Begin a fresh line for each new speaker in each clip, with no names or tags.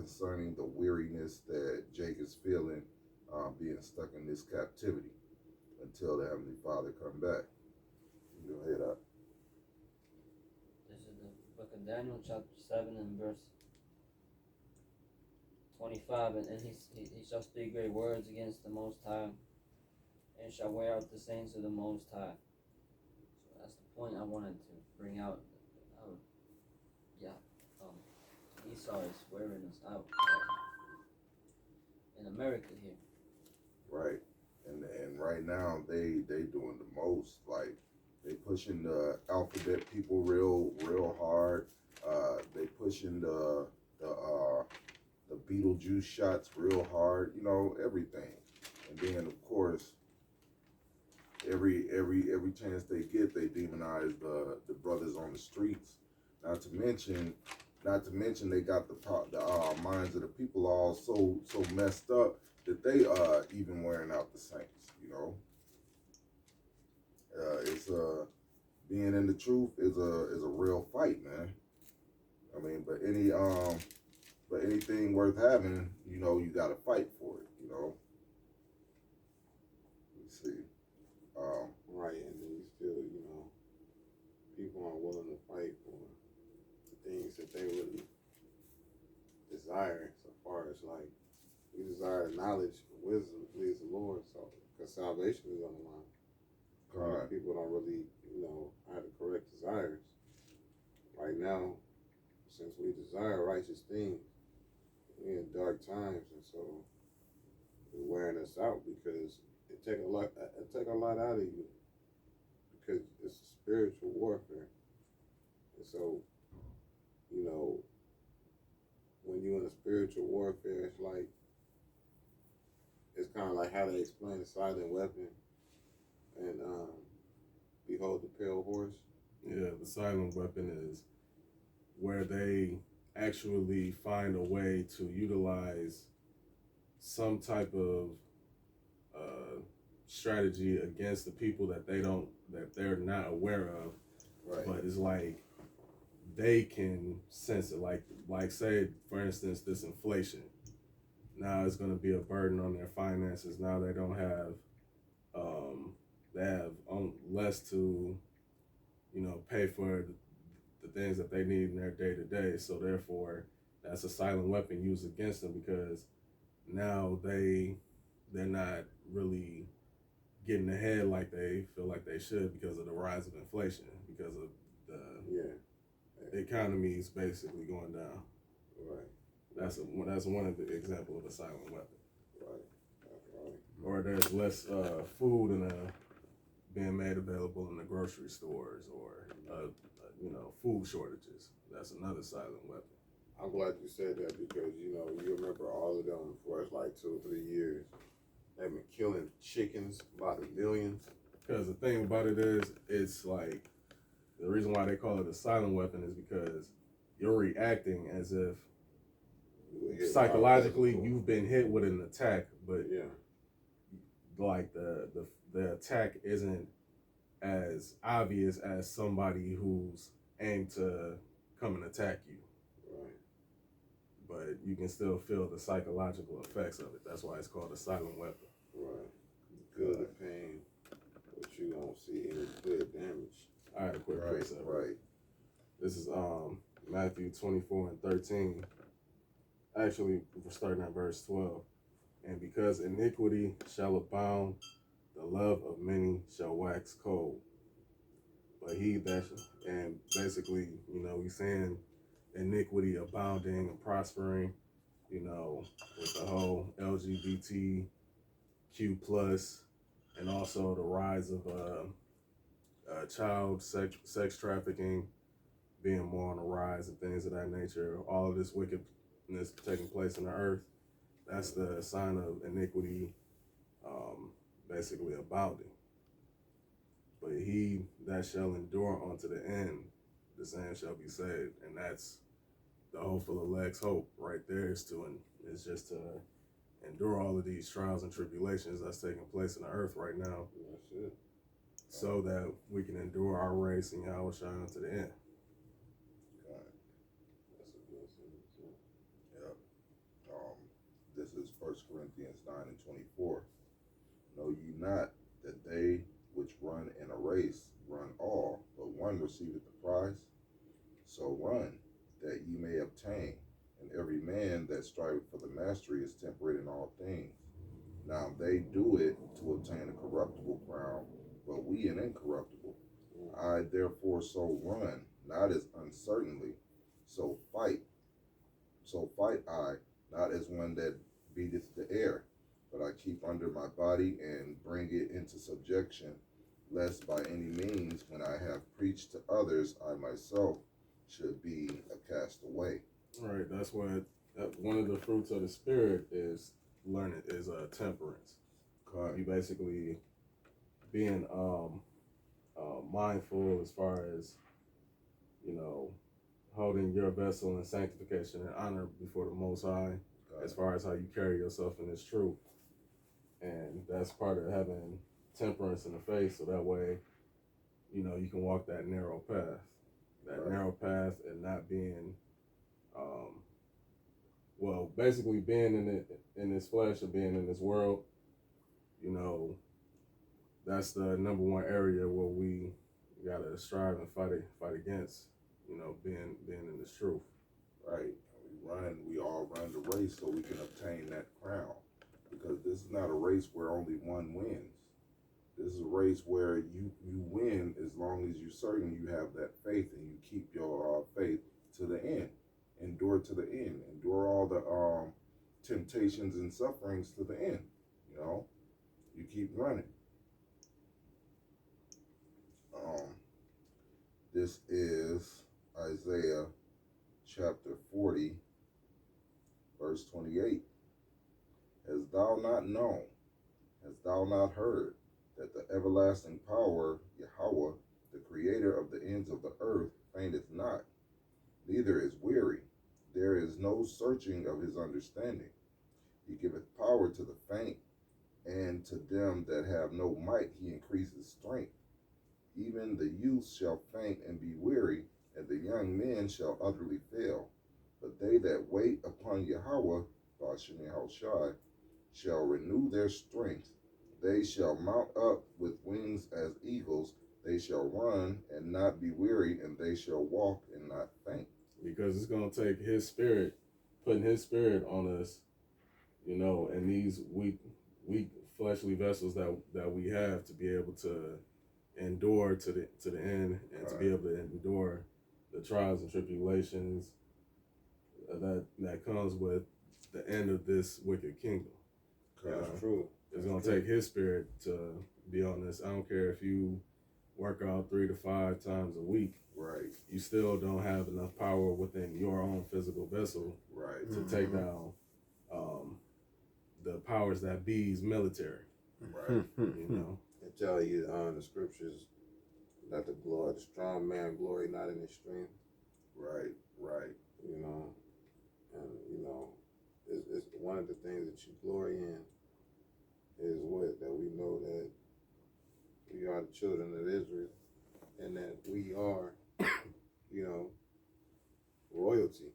concerning the weariness that Jake is feeling, being stuck in this captivity until the Heavenly Father come back. Go ahead up.
This is the book of Daniel, chapter 7, and verse 25. And he shall speak great words against the Most High, and shall wear out the saints of the Most High. So that's the point I wanted to bring out. Esau is wearing us out in America here.
Right. And right now they doing the most. Like, they pushing the alphabet people real hard. They pushing the Beetlejuice shots real hard. You know, everything. And then of course, every chance they get, they demonize the brothers on the streets. Not to mention they got the minds of the people all so messed up that they even wearing out the saints. You know, it's being in the truth is a real fight, man. I mean, but anything worth having, you know, you got to fight for it. You know. Let's see.
Right, and then you still, you know, people aren't willing to fight for the things that they really desire. So far as like, we desire knowledge and wisdom to please the Lord, so because salvation is on the line.
Right.
People don't really, you know, have the correct desires. Right now, since we desire righteous things, we're in dark times, and so it's wearing us out because it take a lot out of you, because it's a spiritual warfare. And so, you know, when you're in a spiritual warfare, it's kind of like how they explain the silent weapon and Behold the Pale Horse.
Yeah, the silent weapon is where they actually find a way to utilize some type of strategy against the people that they're not aware of.
Right.
But it's like they can sense it. Like say, for instance, this inflation. Now it's going to be a burden on their finances. Now they don't have, they have less to, you know, pay for the things that they need in their day to day. So therefore, that's a silent weapon used against them, because now they're not really getting ahead like they feel like they should because of the rise of inflation, because of the economy is basically going down.
Right.
That's one of the example of a silent weapon.
Right.
Or there's less food being made available in the grocery stores, or you know, food shortages. That's another silent weapon.
I'm glad you said that, because, you know, you remember all of them for it's like 2 or 3 years. They've been killing chickens by the millions.
Because the thing about it is, it's like, the reason why they call it a silent weapon is because you're reacting as if psychologically you've been hit with an attack, but like the attack isn't as obvious as somebody who's aimed to come and attack you.
Right.
But you can still feel the psychological effects of it. That's why it's called a silent weapon.
Right. Feel the pain, but you don't see any clear damage.
I had a quick precept.
Right.
This is Matthew 24:13. Actually, we're starting at verse 12. And because iniquity shall abound, the love of many shall wax cold. But and basically, you know, he's saying iniquity abounding and prospering, you know, with the whole LGBTQ plus, and also the rise of child sex trafficking being more on the rise and things of that nature. All of this wickedness taking place in the earth, that's the sign of iniquity basically abounding. But he that shall endure unto the end, the same shall be saved. And that's the hopeful elect's hope right there, is just to endure all of these trials and tribulations that's taking place in the earth right now.
That's it.
So that we can endure our race in Yahushua unto the end.
God.
That's a good sentence.
Yep. Corinthians 9:24. Know ye not that they which run in a race run all, but one receiveth the prize? So run, that ye may obtain. And every man that striveth for the mastery is temperate in all things. Now they do it to obtain a corruptible crown, but we an incorruptible. I therefore so run, not as uncertainly, so fight I, not as one that beateth the air, but I keep under my body and bring it into subjection, lest by any means, when I have preached to others, I myself should be a castaway.
Right. That's what one of the fruits of the spirit is learning is temperance.
Correct.
You basically being mindful as far as, you know, holding your vessel in sanctification and honor before the Most High, as far as how you carry yourself in this truth. And that's part of having temperance in the faith, so that way, you know, you can walk that narrow path. That narrow path and not being, basically being in this flesh or being in this world, you know, that's the number one area where we gotta strive and fight against, you know, being in this truth.
Right. We all run the race so we can obtain that crown. Because this is not a race where only one wins. This is a race where you win as long as you're certain you have that faith and you keep your faith to the end. Endure to the end. Endure all the temptations and sufferings to the end. You know, you keep running. This is Isaiah chapter 40, verse 28. Hast thou not known, hast thou not heard, that the everlasting power, Yahweh, the creator of the ends of the earth, fainteth not, neither is weary. There is no searching of his understanding. He giveth power to the faint, and to them that have no might he increases strength. Even the youth shall faint and be weary, and the young men shall utterly fail. But they that wait upon Yahweh, Bashem Yahushai, shall renew their strength. They shall mount up with wings as eagles. They shall run and not be weary, and they shall walk and not faint.
Because it's going to take his spirit, putting his spirit on us, you know, and these weak fleshly vessels that we have to be able to endure to the end, and to be able to endure the trials and tribulations that comes with the end of this wicked kingdom.
That's true.
It's going to take his spirit to be on this. I don't care if you work out 3 to 5 times a week.
Right.
You still don't have enough power within your own physical vessel,
right,
to take down the powers that be's military.
Right.
You know.
They tell you the scriptures that the strong man glory not in his strength.
Right.
You know, and you know, it's one of the things that you glory in is that we know that we are the children of Israel, and that we are, you know, royalty.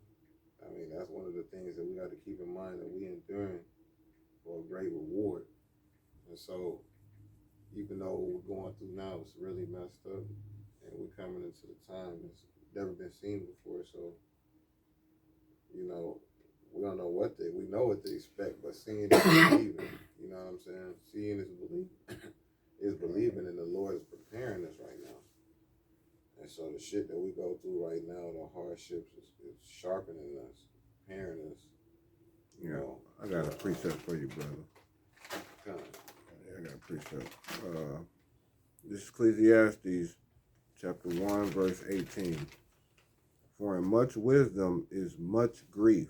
I mean, that's one of the things that we got to keep in mind, that we enduring for a great reward. And so, even though what we're going through now is really messed up, and we're coming into the time that's never been seen before, so, you know, we don't know we know what to expect, but seeing is believing. You know what I'm saying? Seeing is believing, and the Lord is preparing us right now. And so the shit that we go through right now, the hardships, is sharpening us, preparing us. You know,
I got a precept for you, brother.
I
got a precept. This is Ecclesiastes chapter 1, verse 18. For in much wisdom is much grief,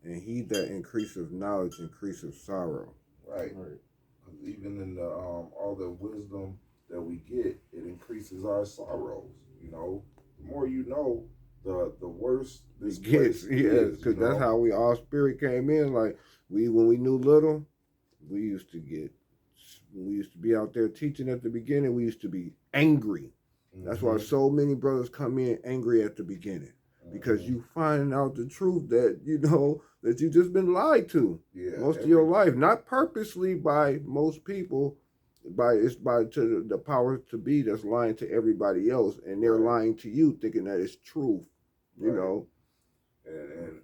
and he that increaseth knowledge increaseth sorrow.
Right. Because even in the all the wisdom that we get, it increases our sorrows. You know, the more you know, the worse this
gets. Yes, because that's how we all spirit came in. Like when we knew little, we used to be out there teaching at the beginning. We used to be angry. That's why so many brothers come in angry at the beginning. because you find out the truth that that you just been lied to most of your life, not purposely by most people, it's by to the powers to be that's lying to everybody else, and they're lying to you thinking that it's truth, you know.
And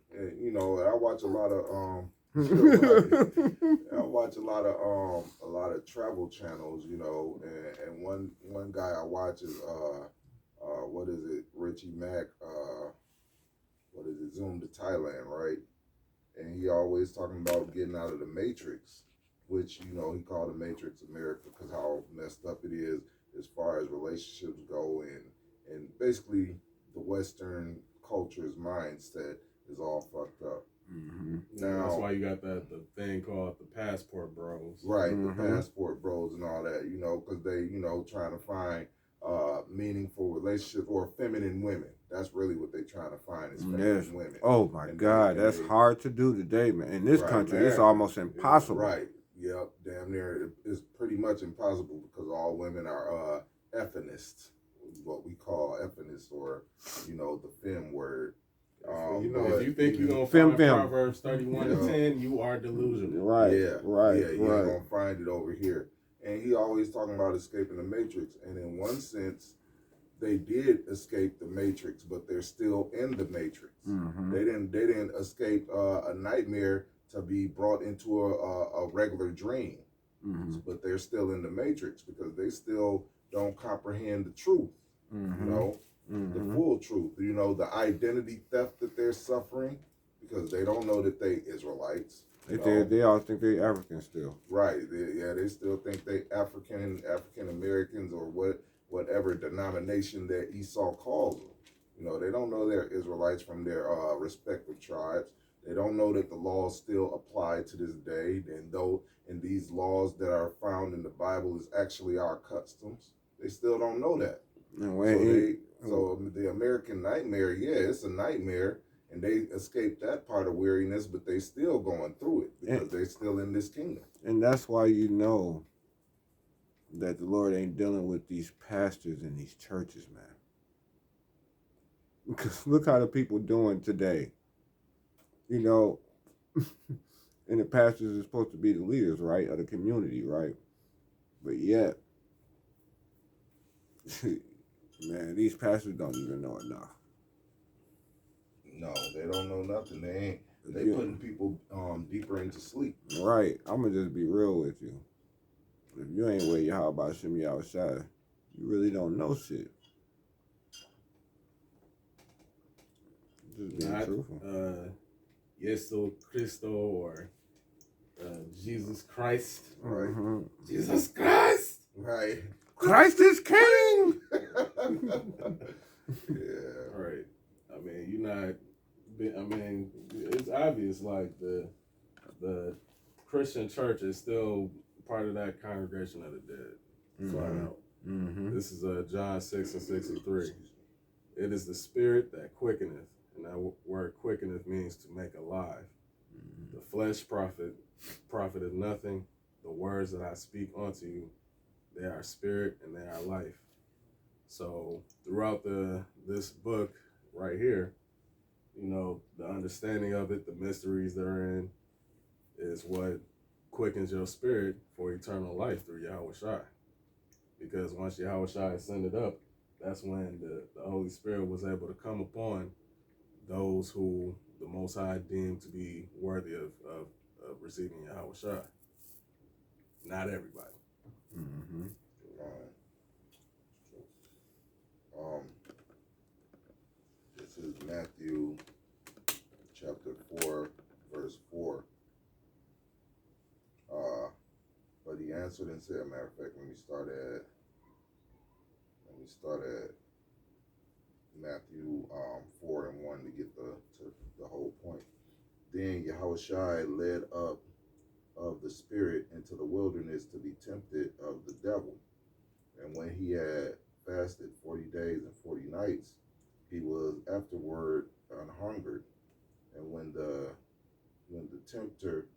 I watch a lot of I watch a lot of travel channels, and one guy I watch is what is it, Richie Mack, what is it, Zoom to Thailand, right? And he always talking about getting out of the Matrix, which he called the Matrix America because how messed up it is as far as relationships go, and basically the Western culture's mindset is all fucked up.
Mm-hmm. Now that's why you got the thing called the passport bros,
right? The passport bros and all that, because they trying to find meaningful relationships or feminine women. That's really what they're trying to find is feminine women.
Oh my God, that's hard to do today, man. In this country, it's almost impossible.
Right. Yep. Damn near. It's pretty much impossible because all women are effeminists, what we call effeminists, or the fem word.
If you think you're gonna find Proverbs 31:10, you are delusional.
Right.
Yeah. You ain't gonna find it over here. And he always talking about escaping the Matrix, and in one sense, they did escape the Matrix, but they're still in the Matrix.
Mm-hmm.
They didn't escape a nightmare to be brought into a regular dream, but they're still in the Matrix because they still don't comprehend the truth. The full truth. The identity theft that they're suffering because they don't know that they Israelites.
They all think they African still.
Right. They still think they African Americans or whatever denomination that Esau calls them. They don't know they're Israelites from their respective tribes. They don't know that the laws still apply to this day, and these laws that are found in the Bible is actually our customs. They still don't know that. So the American nightmare, it's a nightmare, and they escaped that part of weariness, but they still going through it because they're still in this kingdom.
And that's why that the Lord ain't dealing with these pastors in these churches, man. Because look how the people doing today. And the pastors are supposed to be the leaders, right, of the community, right? But yet, man, these pastors don't even know enough.
No, they don't know nothing. They putting people deeper into sleep.
Right. I'm gonna just be real with you. If you ain't wear your how about shimmy outside, you really don't know shit. Just being truthful.
Yesu Christo or Jesus Christ.
Right.
Jesus Christ.
Right.
Christ is king.
Yeah.
Right. It's obvious like the Christian church is still part of that congregation of the dead. Flat out. This is John 6:63. It is the spirit that quickeneth, and that word quickeneth means to make alive. The flesh profiteth nothing. The words that I speak unto you, they are spirit and they are life. So throughout this book right here, the understanding of it, the mysteries therein, is what quickens your spirit for eternal life through Yahweh Shai. Because once Yahweh Shai ascended up, that's when the Holy Spirit was able to come upon those who the Most High deemed to be worthy of receiving Yahweh Shai. Not everybody.
This is Matthew chapter 4, verse 4. But he answered and said, matter of fact, let me start at Matthew 4:1 to get the whole point. Then Yahushua led up of the spirit into the wilderness to be tempted of the devil. And when he had fasted 40 days and 40 nights, he was afterward unhungered. And when the tempter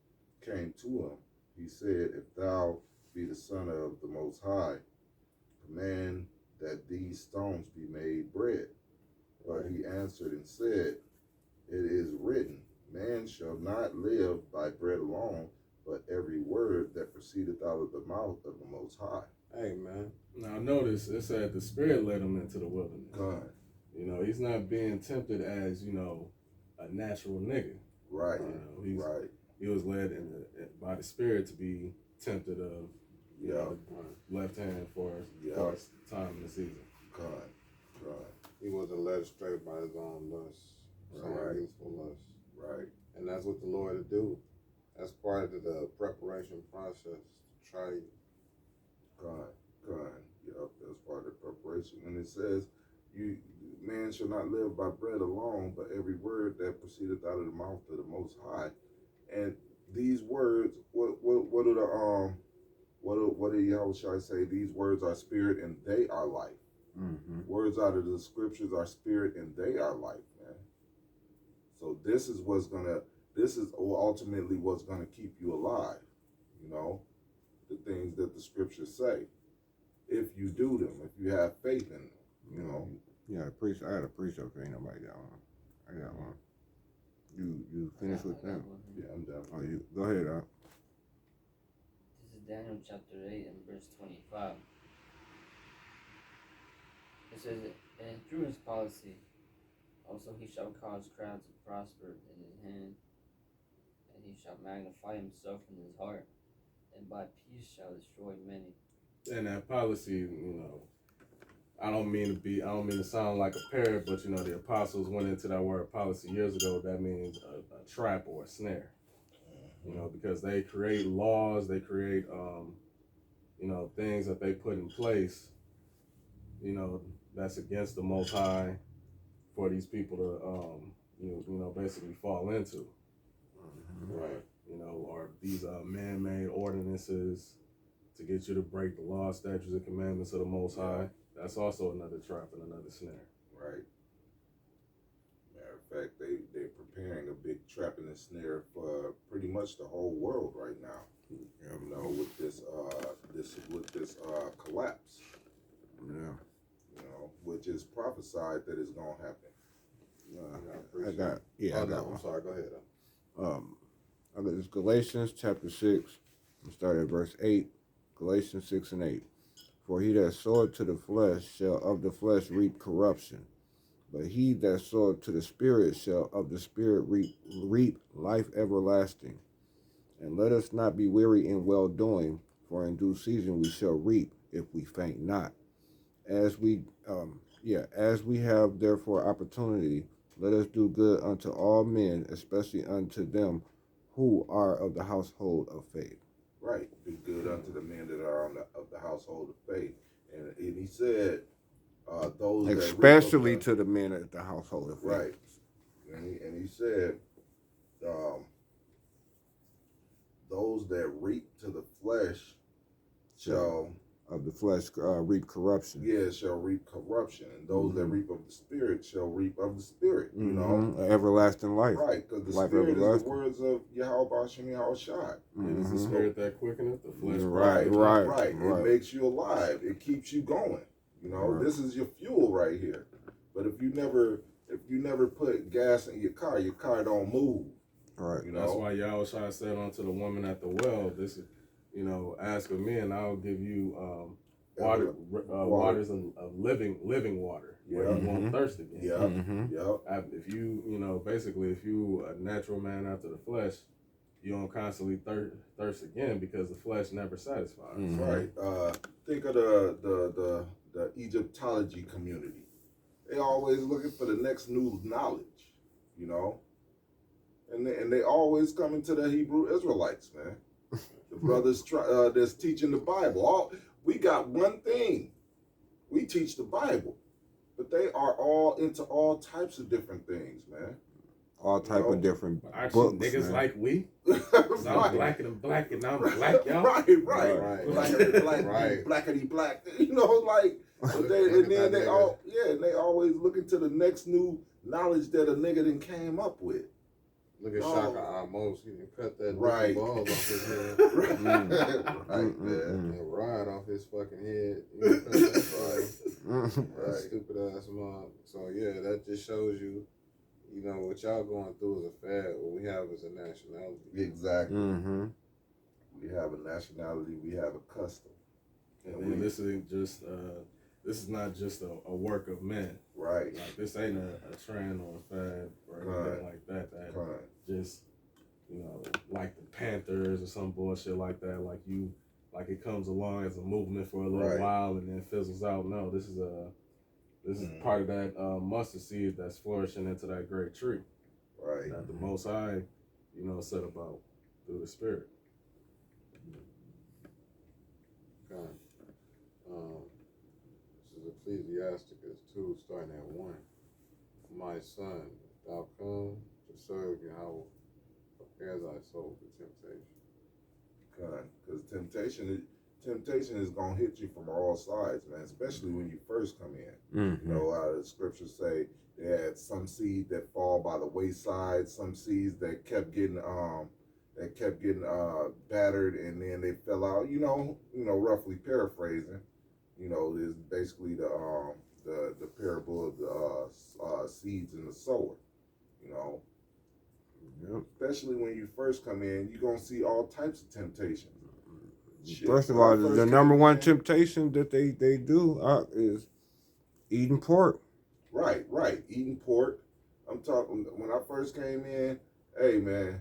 came to him, he said, if thou be the Son of the Most High, command that these stones be made bread. But he answered and said, it is written, man shall not live by bread alone, but every word that proceedeth out of the mouth of the Most High.
Hey, man.
Now notice it said the Spirit led him into the wilderness.
God.
You know, he's not being tempted as, you know, a natural nigga.
Right.
You know,
Right.
He was led by the Spirit to be tempted of, you
Yeah.
know, left hand for a time in the season.
God.
He wasn't led astray by his own lust,
Right.
youthful lust.
Right.
And that's what the Lord will do. That's part of the preparation process to try you.
God. Yep, that's part of the preparation. When it says, man shall not live by bread alone, but every word that proceedeth out of the mouth of the Most High. And these words, what do Yahweh shall I say? These words are spirit and they are life.
Mm-hmm.
Words out of the scriptures are spirit and they are life, man. So this is ultimately what's gonna keep you alive. You know, the things that the scriptures say. If you do them, if you have faith in them, you know.
Yeah, I had a precept. Ain't nobody got one. I got one. You finished with them?
Yeah, I'm done.
Oh, you go ahead.
This is Daniel chapter 8 and verse 25. It says, and through his policy, also he shall cause crowds to prosper in his hand, and he shall magnify himself in his heart, and by peace shall destroy many.
And that policy, you know, I don't mean to sound like a parrot, but you know, the apostles went into that word policy years ago. That means a trap or a snare. You know, because they create laws, they create, you know, things that they put in place, you know, that's against the Most High for these people to, you know, basically fall into.
Right.
You know, or these man-made ordinances to get you to break the law, statutes, and commandments of the Most High. That's also another trap and another snare.
Right. Matter of fact, they're preparing a big trap and a snare for pretty much the whole world right now.
Yeah.
You know, with this collapse.
Yeah.
You know, which is prophesied that is gonna happen.
I got
I'm
one.
sorry, go ahead.
I got this Galatians chapter 6. I'm starting at verse 8. Galatians 6 and 8. For he that soweth to the flesh shall of the flesh reap corruption, but he that soweth to the Spirit shall of the Spirit reap life everlasting. And let us not be weary in well doing, for in due season we shall reap if we faint not. As we have therefore opportunity, let us do good unto all men, especially unto them who are of the household of faith.
Right. Do good unto the men that are of the household of faith. And he said, those
especially
that
to the men of the household of faith.
Right. And he said, those that reap to the flesh shall
of the flesh reap corruption.
Yeah, shall reap corruption. And those that reap of the Spirit shall reap of the Spirit, you know.
Everlasting life.
Right, because the
life
Spirit
everlasting.
is the words of Yahweh Bashim Yahweh Shai.
It is the Spirit that quickeneth, the flesh.
Right.
It makes you alive. It keeps you going. You know, this is your fuel right here. But if you never put gas in your car don't move.
Right.
You know?
That's why Yahweh Shai said unto the woman at the well, this is, you know, ask of me and I'll give you waters of living water where you won't thirst again. If you basically if you a natural man after the flesh, you don't constantly thirst again because the flesh never satisfies.
Right. Think of the Egyptology community. They always looking for the next new knowledge, you know. And they always coming to the Hebrew Israelites, man. The brothers that's teaching the Bible. We got one thing. We teach the Bible. But they are all into all types of different things, man.
All type of different
Actually,
books,
niggas
man.
Like we.
Right.
I'm black and I'm black and I'm black, y'all.
Right. Blackity black. You know, like they always looking to the next new knowledge that a nigga done came up with.
Look at
No.
Shaka Amos. He done cut that
Right.
ball off his head.
Right, man.
And ride off his fucking head. He done cut that ball. That
Right.
stupid ass mom. So yeah, that just shows you, you know, what y'all going through is a fad. What we have is a nationality.
Exactly.
Mm-hmm.
We have a nationality. We have a custom.
And then this ain't just this is not just a work of men.
Right.
Like this ain't a trend or a fad or anything like that. That just, you know, like the Panthers or some bullshit like that. Like it comes along as a movement for a little while and then fizzles out. No, this is part of that mustard seed that's flourishing into that great tree.
Right.
That the Most High, you know, said about through the Spirit.
God. This is Ecclesiasticus 2, starting at 1. My son, if thou come to serve Yahweh, prepare thy soul for temptation.
Because temptation is gonna hit you from all sides, man. Especially when you first come in.
Mm-hmm.
You know how the scriptures say they had some seed that fall by the wayside, some seeds that kept getting battered, and then they fell out. You know, roughly paraphrasing. You know, is basically the parable of the seeds and the sower. You know, especially when you first come in, you're gonna see all types of temptations. Shit.
First of all, the number one temptation that they do is eating pork.
Right. Eating pork. I'm talking when I first came in. Hey, man.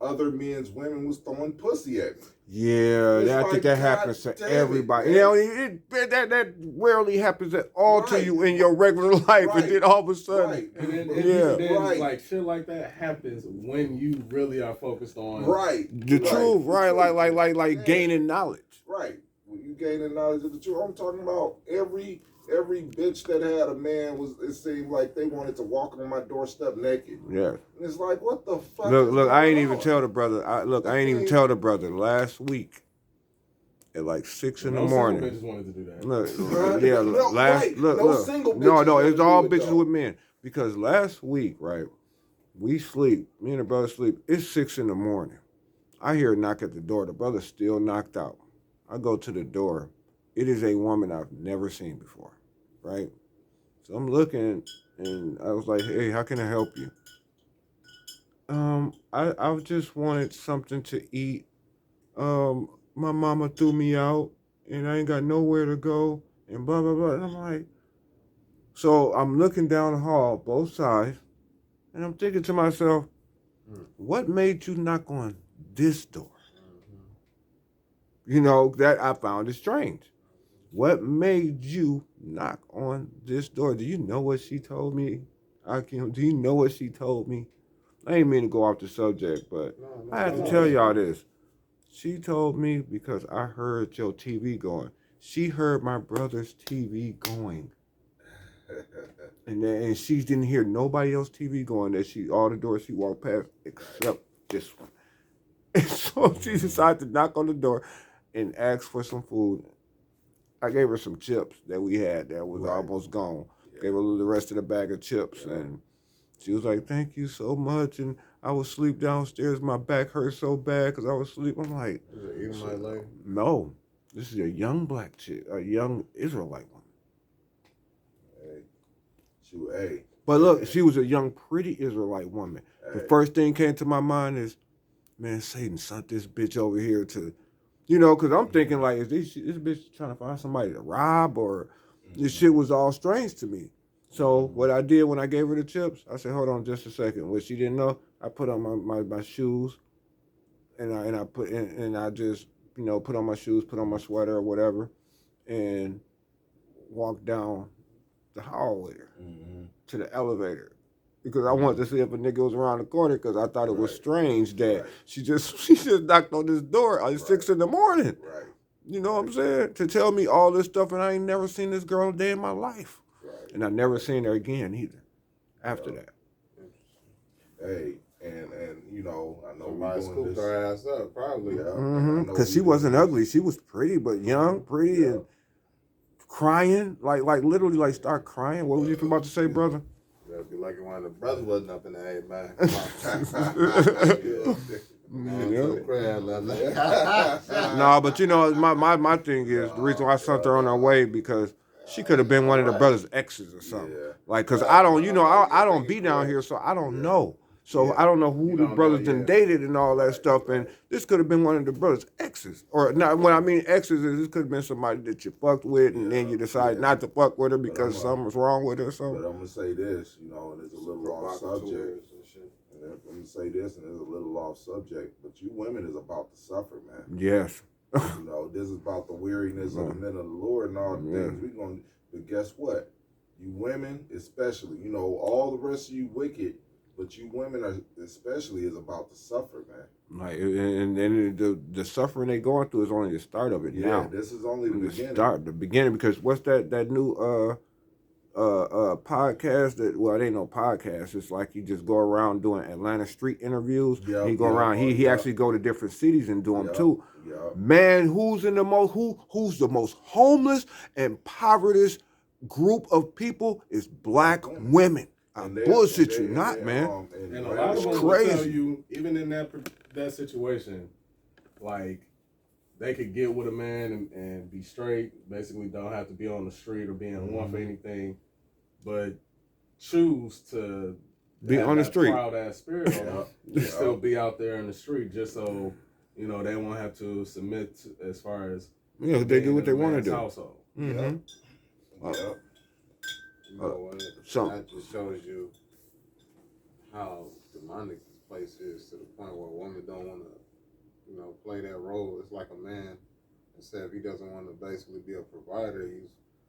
Other men's women was throwing pussy at me.
Yeah, I think that happens to everybody. You know, that rarely happens at all to you in your regular life, and then all of a sudden,
like shit like that happens when you really are focused on
the truth, like gaining knowledge.
Right, when you gaining knowledge of the truth, I'm talking about every bitch that had a man it seemed like they wanted to walk on my doorstep naked.
Yeah.
And it's like, what the fuck?
Look, I ain't even tell the brother. I ain't even tell the brother last week at like 6 in the morning.
Bitches wanted to do that.
Look,
single bitches
no, it's all bitches
though.
with men. Because last week, right, we sleep, me and the brother sleep, it's 6 in the morning. I hear a knock at the door. The brother's still knocked out. I go to the door. It is a woman I've never seen before, right? So I'm looking, and I was like, hey, how can I help you? I just wanted something to eat. My mama threw me out, and I ain't got nowhere to go, and blah, blah, blah. And I'm like, so I'm looking down the hall, both sides, and I'm thinking to myself, what made you knock on this door? You know, that I found it strange. What made you knock on this door? Do you know what she told me? Do you know what she told me? I ain't mean to go off the subject, but I have to tell y'all this. She told me because I heard your TV going. She heard my brother's TV going. And she didn't hear nobody else's TV going. All the doors she walked past except this one. And so she decided to knock on the door and ask for some food. I gave her some chips that we had that was almost gone. Gave her the rest of the bag of chips, and she was like, thank you so much. And I was asleep downstairs. My back hurt so bad because I was asleep. I'm like,
Is it Edomite lady?
No. This is a young black chick, a young Israelite woman. But look, she was a young, pretty Israelite woman. The first thing came to my mind is, man, Satan sent this bitch over here to, you know, because I'm thinking like, is this bitch trying to find somebody to rob, or this shit was all strange to me. So what I did when I gave her the chips, I said, hold on just a second. What she didn't know, I put on my shoes, and I just, you know, put on my shoes, put on my sweater or whatever, and walked down the hallway to the elevator. Because I wanted to see if a nigga was around the corner, because I thought it was strange that she just knocked on this door at 6 in the morning.
Right.
You know what I'm saying? To tell me all this stuff, and I ain't never seen this girl a day in my life. Right. And I never seen her again either after that.
Hey, and you know, I know
somebody scooped her ass up, probably.
Because she wasn't ugly. She was pretty, but young, pretty, and crying, like literally, like start crying. What was you about to say, brother?
Yeah, It'd be like one of the brothers wasn't up in the A, man.
No, but you know, my thing is the reason why I sent her on her way because she could have been one of the brothers' exes or something.
Yeah.
Like, cause I don't, you know, I don't be down here, so I don't know. So I don't know who the brothers done dated and all that stuff. And this could have been one of the brothers' exes, or not. When I mean exes, is this could have been somebody that you fucked with, and then you decide not to fuck with her because something was wrong with her or something.
But I'm gonna say this, you know, and it's a little off subject. And I'm gonna say this, and it's a little off subject. But you women is about to suffer, man.
Yes.
You know, this is about the weariness of the men of the Lord and all the things we gonna. But guess what? You women, especially, you know, all the rest of you wicked. But you women are especially is about to suffer, man.
Like, and the suffering they going through is only the start of it now.
Yeah, this is only the beginning.
The beginning, because what's that new podcast that, well, it ain't no podcast. It's like you just go around doing Atlanta street interviews.
Yep,
he go around. He actually go to different cities and do them too.
Yep.
Man, who's the most homeless and impoverished group of people is black women. I bullshit you not, man.
And a lot of them will tell you, even in that situation, like, they could get with a man and be straight, basically don't have to be on the street or be in one for anything, but choose to
be on the street.
Proud ass spirit on still be out there in the street just so, you know, they won't have to submit to, as far as
they do what they want to do.
Household.
Mm-hmm.
You know what? That just shows you how demonic this place is, to the point where women don't want to, you know, play that role. It's like a man that said if he doesn't want to basically be a provider,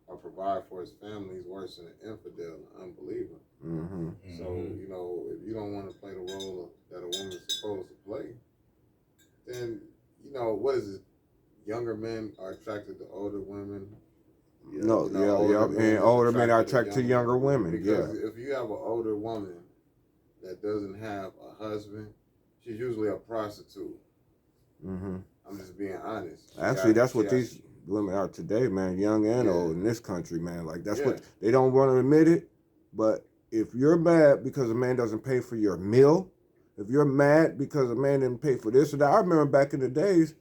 or provide for his family, he's worse than an infidel, an unbeliever.
Mm-hmm.
So, you know, if you don't want to play the role that a woman's supposed to play, then, you know, what is it? Younger men are attracted to older women.
And older men are attracted to younger women.
Because if you have an older woman that doesn't have a husband, she's usually a prostitute.
Mm-hmm.
I'm just being honest.
Actually, that's what these women are today, man. Young and old in this country, man. Like, that's what they don't want to admit it. But if you're mad because a man doesn't pay for your meal, if you're mad because a man didn't pay for this or that, I remember back in the days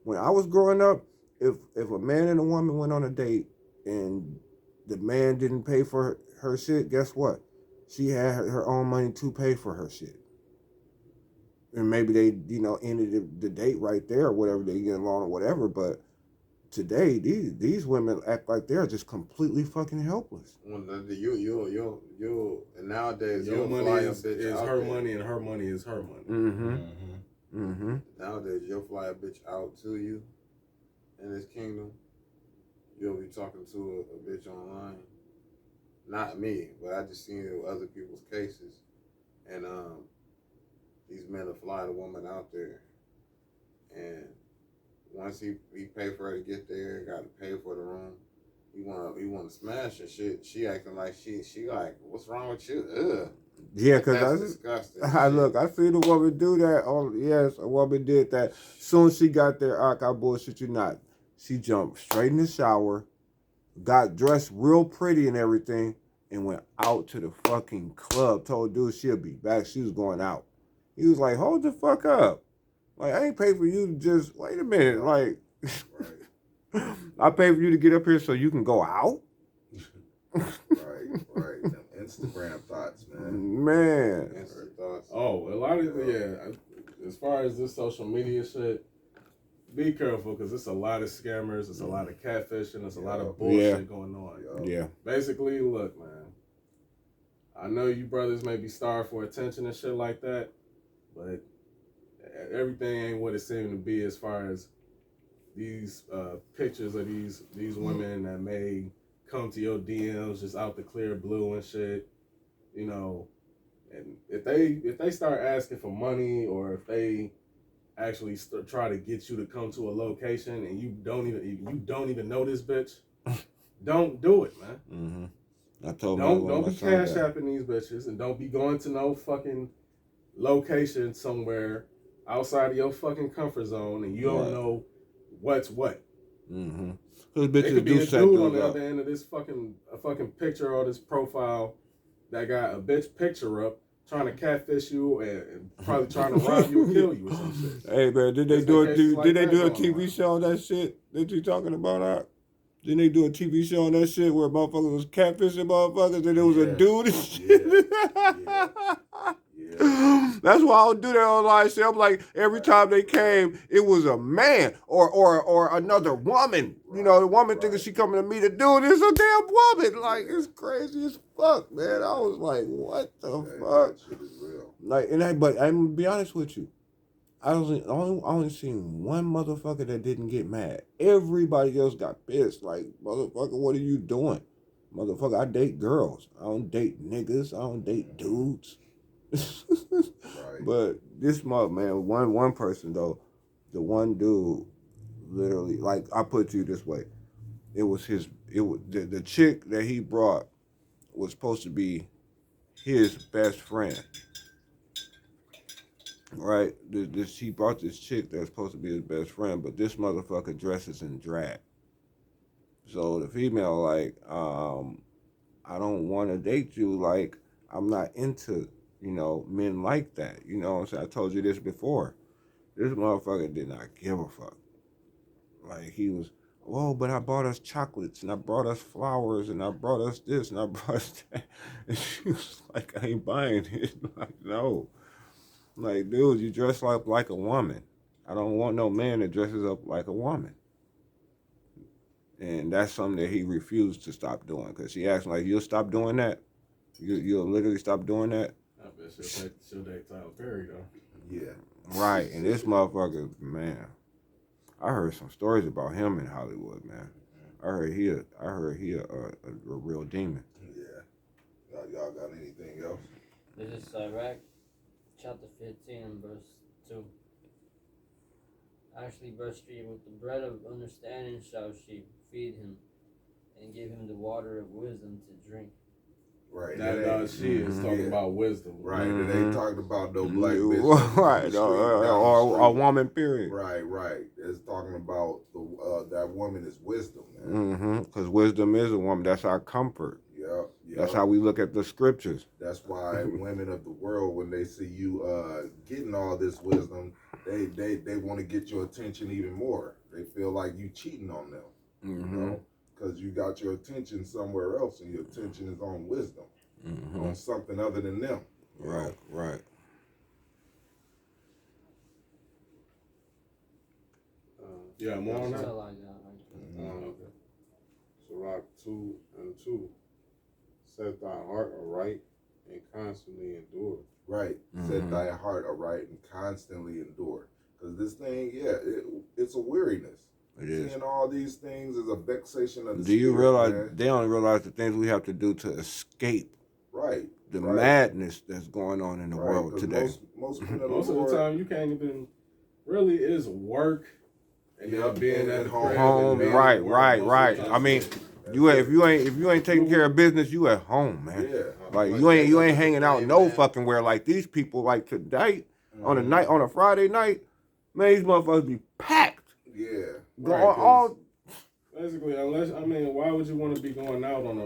when I was growing up, if a man and a woman went on a date and the man didn't pay for her shit, guess what? She had her own money to pay for her shit. And maybe they, you know, ended the date right there or whatever, they get along or whatever. But today, these women act like they're just completely fucking helpless.
And nowadays,
your money is her money and her money is her money.
Mm-hmm. Mm-hmm.
Nowadays, you'll fly a bitch out to you in this kingdom. You'll be talking to a bitch online. Not me, but I just seen it with other people's cases. And these men will fly the woman out there. And once he pay for her to get there, got to pay for the room. He want to smash and shit. She acting like she like, what's wrong with you? Ugh.
Yeah,
like,
because
disgusting.
I see the woman do that. Oh yes, a woman did that. Soon as she got there, I bullshit you not. She jumped straight in the shower, got dressed real pretty and everything, and went out to the fucking club. Told dude she'll be back. She was going out. He was like, hold the fuck up. Like, I ain't paid for you to just, wait a minute. Like, I paid for you to get up here so you can go out?
Right. Them Instagram thoughts, man.
Instant thoughts.
Oh, a lot of, as far as this social media shit, be careful because it's a lot of scammers, it's a lot of catfishing, it's a lot of bullshit going on.
Yeah.
Basically, look, man, I know you brothers may be starved for attention and shit like that, but everything ain't what it seemed to be as far as these pictures of these women that may come to your DMs just out the clear blue and shit, you know. And if they start asking for money, or if they actually try to get you to come to a location and you don't even know this bitch, don't do it, man.
Mm-hmm. I told
don't be cash apping these bitches, and don't be going to no fucking location somewhere outside of your fucking comfort zone and you don't know what's what.
Mm-hmm.
There could be a dude on the other end of this fucking picture or this profile that got a bitch picture up trying to catfish you and probably trying to rob you or kill you or some shit.
Hey man, did they
Just
do
in
a
cases
did
like
they
that
do a
going
TV
around.
show on that shit that you talking about? Didn't they do a TV show on that shit where motherfuckers was catfishing motherfuckers and it was a
Yeah.
dude and shit?
Yeah.
That's why I don't do that online shit. I'm like, every time they came, it was a man or another woman. You know, the woman thinking she coming to meet a dude, it's a damn woman. Like, it's crazy as fuck, man. I was like, what the fuck?
That shit is real.
Like, but I'm gonna be honest with you. I only seen one motherfucker that didn't get mad. Everybody else got pissed. Like, motherfucker, what are you doing? Motherfucker, I date girls. I don't date niggas. I don't date dudes.
Right.
But this month, man, one person though, the one dude, literally, like I put you this way, it was the chick that he brought was supposed to be his best friend, right? He brought this chick that's supposed to be his best friend, but this motherfucker dresses in drag. So the female like, I don't want to date you. Like, I'm not into, men like that. You know what I'm saying? I told you this before. This motherfucker did not give a fuck. Like, he was, oh, but I bought us chocolates and I brought us flowers and I brought us this and I brought us that. And she was like, I ain't buying it. Like, no. Like, dude, you dress up like a woman. I don't want no man that dresses up like a woman. And that's something that he refused to stop doing. Because she asked him, like, you'll stop doing that? You'll literally stop doing that?
I bet she'll date Tyler Perry, though.
Yeah.
Right. And this motherfucker, man, I heard some stories about him in Hollywood, man. I heard he a real demon.
Yeah. Y'all got anything else?
This is Sirach, chapter 15, verse 2. Actually, verse 3, with the bread of understanding shall she feed him, and give him the water of wisdom to drink.
Right.
That she is talking about wisdom.
Right. It ain't talking about no black bitch.
Right. Or a woman, period.
Right. It's talking about that woman is wisdom, man.
Mm-hmm. Because wisdom is a woman. That's our comfort.
Yep.
That's how we look at the scriptures.
That's why women of the world, when they see you getting all this wisdom, they want to get your attention even more. They feel like you cheating on them,
Mm-hmm.
you know, because you got your attention somewhere else, and your attention is on wisdom, on something other than them.
Right.
Yeah, more on
That's
that.
all I got.
Okay.
Sirach 2:2. Set thy heart aright and constantly endure.
Right. Set thy heart aright and constantly endure. Because this thing, it's a weariness.
It is.
Seeing all these things is a vexation of the
Do you
spirit,
realize
man.
they don't realize the things we have to do to escape
Right.
the madness that's going on in the world
'Cause
today?
Most men of
Most
the
of the
Lord,
time, you can't even really is work and then being at
home.
Home,
being
right.
at work.
I mean, if you ain't taking care of business, you at home, man.
Yeah.
Like you ain't hanging out no fucking where like these people like tonight on a Friday night, man, these motherfuckers be packed.
Yeah.
All
Basically, why would you want to be going out on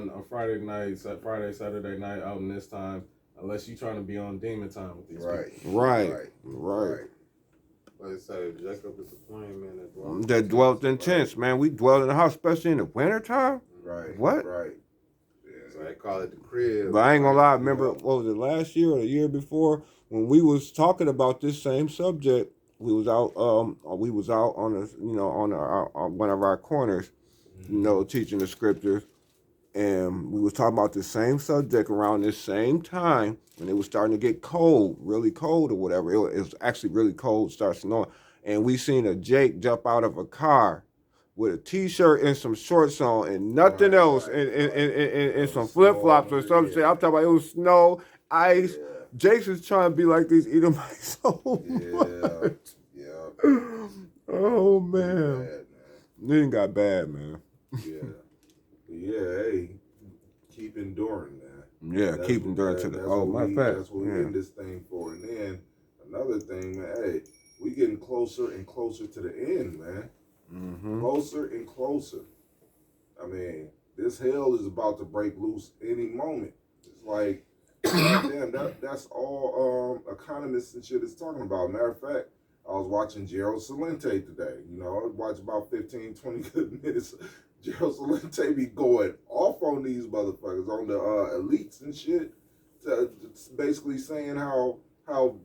a Friday night, Saturday night out in this time, unless you trying to be on demon time with these people?
Right.
Like I said, Jacob is a plain man
That dwelt in tents, man. We dwell in the house, especially in the wintertime.
Right.
What?
Right.
So they call it the crib.
But I ain't gonna lie. Remember, what was it, last year or the year before, when we was talking about this same subject? We was out on one of our corners, teaching the scriptures, and we was talking about the same subject around this same time when it was starting to get cold, really cold or whatever. It was actually really cold, started snowing, and we seen a Jake jump out of a car with a t-shirt and some shorts on and nothing else, and some flip-flops or some shit. I'm talking about it was snow, ice.
Yeah.
Jason's trying to be like these Edomites so much.
Yeah.
Oh man.
Bad,
It got bad, man.
Hey, keep enduring, man.
Yeah, keep enduring to the.
That's what we in this thing for. And then another thing, man. Hey, we getting closer and closer to the end, man. Closer and closer. I mean, this hell is about to break loose any moment. It's It's like, damn, that's all economists and shit is talking about. Matter of fact, I was watching Gerald Celente today. You know, I watched about 15, 20 good minutes. Gerald Celente be going off on these motherfuckers, on the elites and shit. Basically saying how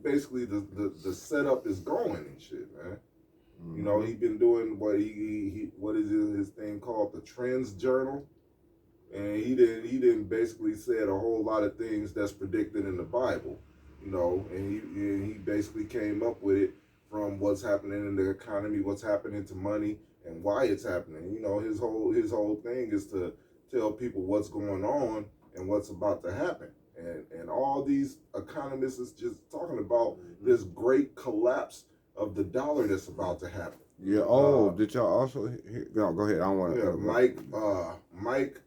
basically the setup is going and shit, man. You know, he been doing what he what is his thing called, the Trends Journal, and he didn't basically said a whole lot of things that's predicted in the Bible, you know, and he basically came up with it from what's happening in the economy, what's happening to money, and why it's happening. You know, his whole thing is to tell people what's going on and what's about to happen. And all these economists is just talking about this great collapse of the dollar that's about to happen.
Yeah. Did y'all also hear? No, go ahead. I don't want to.
Yeah, Mike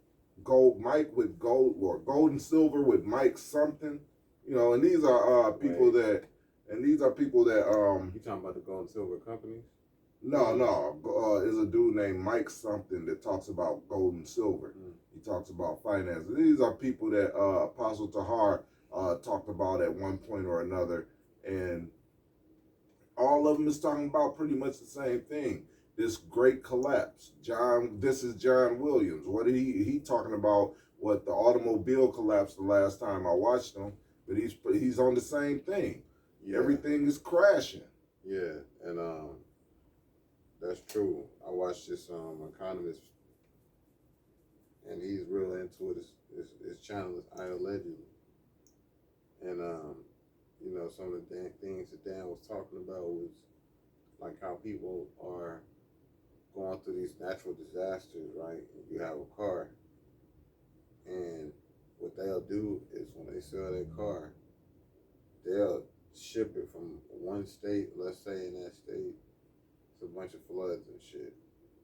with gold, or gold and silver with Mike something. You know, and these are people that.
You talking about the gold and silver companies?
No. There's a dude named Mike something that talks about gold and silver. He talks about finance. These are people that Apostle Tahar talked about at one point or another, and all of them is talking about pretty much the same thing. This great collapse. This is John Williams. What did he talking about? What the automobile collapsed the last time I watched him, but he's on the same thing. Yeah. Everything is crashing.
Yeah, and that's true. I watched this economist, and he's real into it. His channel is I Allegedly, and you know, some of the things that Dan was talking about was like how people are going through these natural disasters, right? You have a car, and what they'll do is when they sell their car, they'll ship it from one state, let's say in that state, it's a bunch of floods and shit.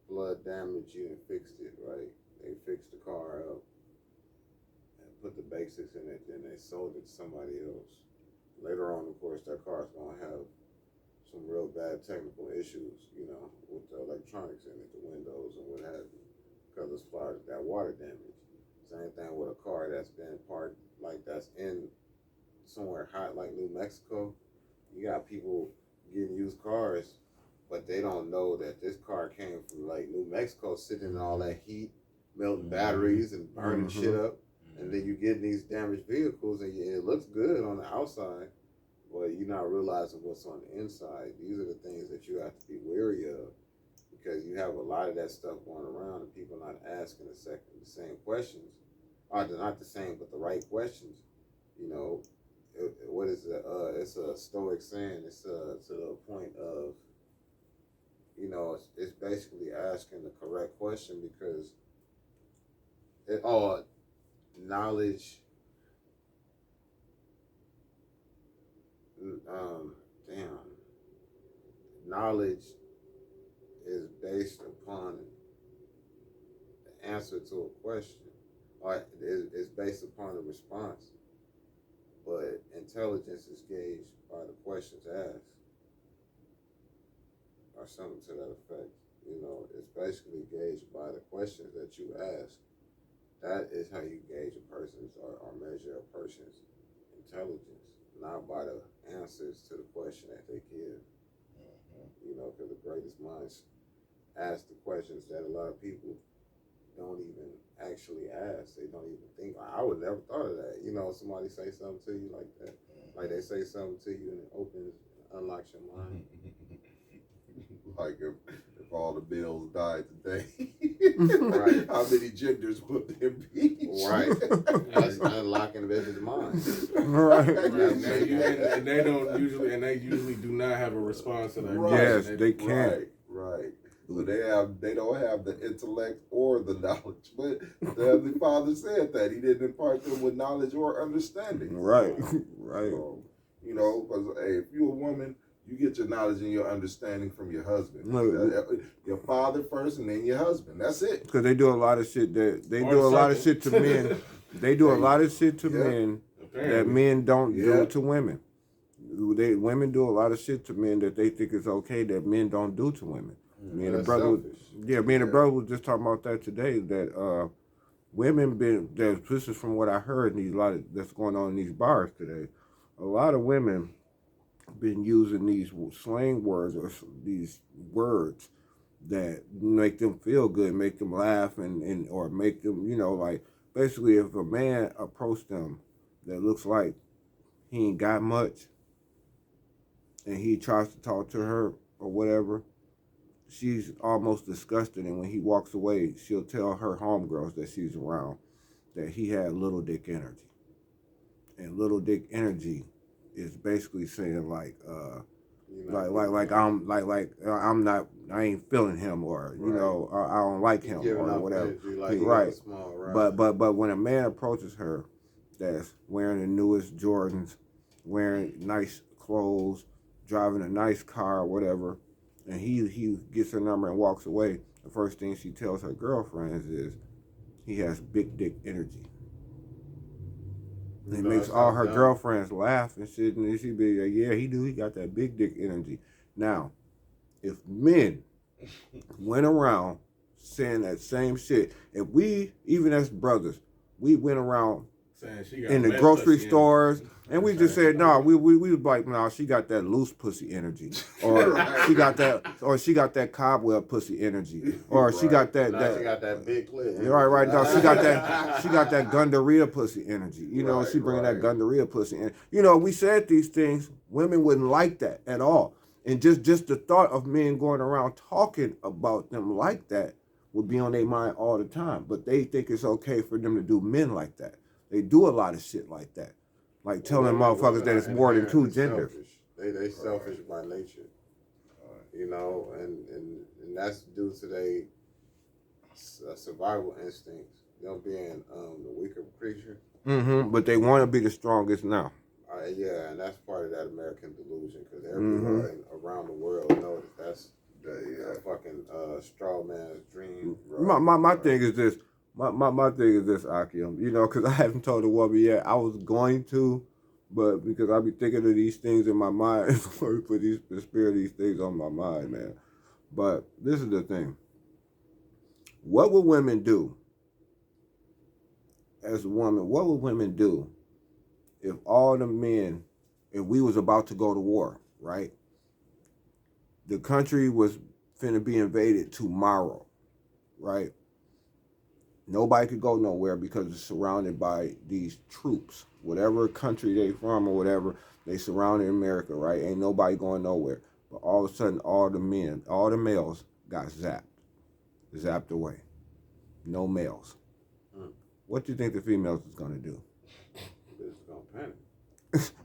Flood damage, you done fixed it, right? They fixed the car up and put the basics in it, then they sold it to somebody else. Later on, of course, that car's gonna have some real bad technical issues, you know, with the electronics in it, the windows and what have you, because as far as that water damage. Same thing with a car that's been parked, like that's in somewhere hot like New Mexico. You got people getting used cars, but they don't know that this car came from like New Mexico, sitting in all that heat, melting batteries and burning shit up. And then you get these damaged vehicles, and it looks good on the outside, but you're not realizing what's on the inside. These are the things that you have to be wary of, because you have a lot of that stuff going around, and people not asking the same questions, or not the same, but the right questions. You know, what is it? It's a Stoic saying. It's to the point of, you know, it's basically asking the correct question, because knowledge. Knowledge is based upon the answer to a question, or is based upon a response. But intelligence is gauged by the questions asked, or something to that effect. You know, it's basically gauged by the questions that you ask. That is how you gauge a person's or measure a person's intelligence, not by the answers to the question that they give. You know, because the greatest minds ask the questions that a lot of people don't even actually ask. They don't even think. I would never thought of that. You know, somebody say something to you like that. Like they say something to you and it opens, unlocks your mind.
Like if all the Bills died today,
right?
How many genders would there be?
Right, that's unlocking the business mind.
Right.
And they usually do not have a response to that.
Right.
Yes, they can't.
Right. So they don't have the intellect or the knowledge. But the Heavenly Father said that He didn't impart them with knowledge or understanding.
Right. Right.
So, you know, because hey, if you're a woman, you get your knowledge and your understanding from your husband. Your father first, and then your husband. That's it.
Because they do a lot of shit that they do a lot of shit to men. They do a lot of shit to men that men don't do to women. Women do a lot of shit to men that they think is okay that men don't do to women. Me and the brother was just talking about that today. That women this is from what I heard in these that's going on in these bars today. A lot of women been using these slang words or these words that make them feel good, make them laugh, and or make them, like basically if a man approached them that looks like he ain't got much and he tries to talk to her or whatever, she's almost disgusted, and when he walks away, she'll tell her homegirls that she's around that he had little dick energy. And little dick energy is basically saying like I ain't feeling him, or I don't like him or whatever. Right. But when a man approaches her that's wearing the newest Jordans, wearing nice clothes, driving a nice car or whatever, and he gets her number and walks away, the first thing she tells her girlfriends is he has big dick energy. And it makes all her girlfriends laugh and shit, and she be like, yeah, he do. He got that big dick energy. Now, if men went around saying that same shit, if we, even as brothers, we went around in the grocery stores, and we just said, no, we was like, no, she got that loose pussy energy, or she got that cobweb pussy energy, or she got that
she got that big clit.
Right. No, she got that Gundarita pussy energy. She bringing that Gundarita pussy in. We said these things, women wouldn't like that at all, and just the thought of men going around talking about them like that would be on their mind all the time. But they think it's okay for them to do men like that. They do a lot of shit like that. Like telling motherfuckers that it's more than two genders.
They selfish by nature. And that's due to their survival instincts. Them being the weaker creature.
But they want to be the strongest now.
Yeah, and that's part of that American delusion, because everywhere around the world knows that's a fucking straw man's dream.
My thing is this. My thing is this, Akim, because I haven't told the woman yet. I was going to, but because I be thinking of these things in my mind, put the spirit of these things on my mind, man. But this is the thing. What would women do as a woman? What would women do if all the men, if we was about to go to war, right? The country was finna be invaded tomorrow, right? Nobody could go nowhere because it's surrounded by these troops. Whatever country they from or whatever, they surrounded America, right? Ain't nobody going nowhere. But all of a sudden, all the males got zapped away. No males. What do you think the females is gonna do?
They're just gonna panic.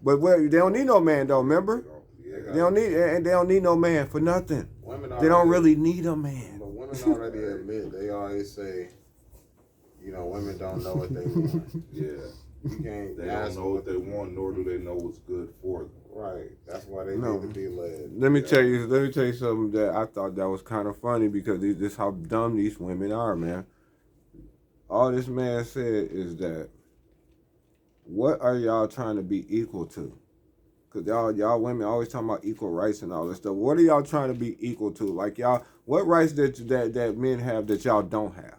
But they don't need no man though, remember? They don't need no man for nothing. They don't really need a man.
But women already admit, they always say, women don't know what they want.
Yeah.
They
don't know what they want, nor do they know what's good for them.
Right. That's why they need to be led.
Let me tell you something that I thought that was kind of funny, because this how dumb these women are, man. All this man said is that, what are y'all trying to be equal to? Because y'all women always talking about equal rights and all this stuff. What are y'all trying to be equal to? Like, y'all, what rights that men have that y'all don't have?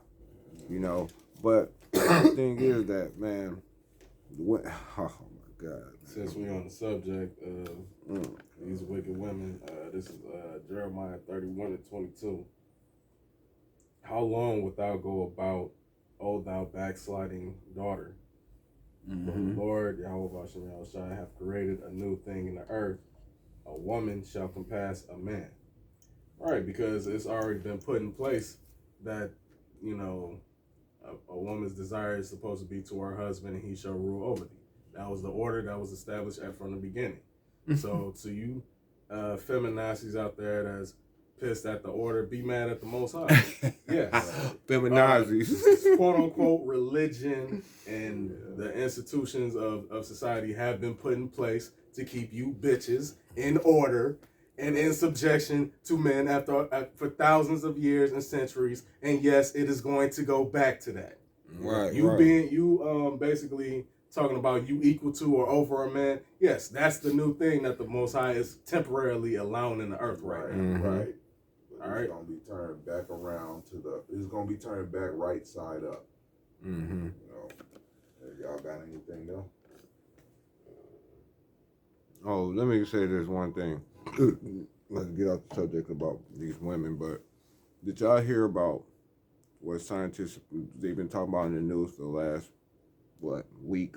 But the thing is that, man, oh my God. Man.
Since we're on the subject of these wicked women, this is Jeremiah 31:22. How long wilt thou go about, O thou backsliding daughter? For the Lord Yahweh shall have created a new thing in the earth. A woman shall compass a man. Right, because it's already been put in place that, a woman's desire is supposed to be to her husband, and he shall rule over thee. That was the order that was established from the beginning. So to you feminazis out there that's pissed at the order, be mad at the Most High. Yes.
Feminazis.
Quote unquote religion and the institutions of society have been put in place to keep you bitches in order and in subjection to men for thousands of years and centuries. And yes, it is going to go back to that.
Right.
Basically talking about you equal to or over a man. Yes, that's the new thing that the Most High is temporarily allowing in the earth right now.
Right. But it's gonna be turned back around it's gonna be turned back right side up.
Mm-hmm.
You know, if y'all got anything though?
Oh, let me say this one thing. Let's get off the subject about these women, but did y'all hear about what scientists they've been talking about in the news for the last week?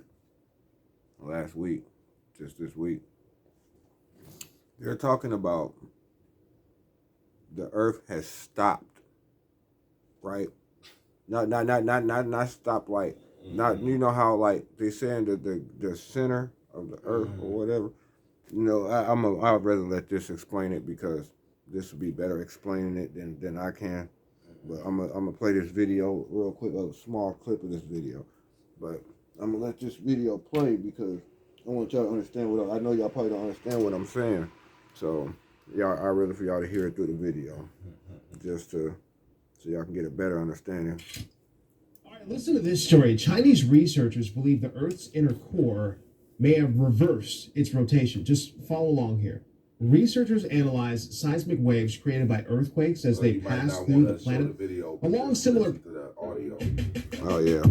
Last week, just this week. They're talking about the Earth has stopped, right? Not stopped like not you know how like they saying that the center of the Earth or whatever. You know, I'd rather let this explain it because this would be better explaining it than I can. But I'm gonna play this video real quick, a small clip of this video. But I'm gonna let this video play because I want y'all to understand I know y'all probably don't understand what I'm saying. So y'all, I'd rather for y'all to hear it through the video, just so y'all can get a better understanding.
All right, listen to this story. Chinese researchers believe the Earth's inner core may have reversed its rotation. Just follow along here. Researchers analyzed seismic waves created by earthquakes as they pass through the planet along similar.
Oh yeah.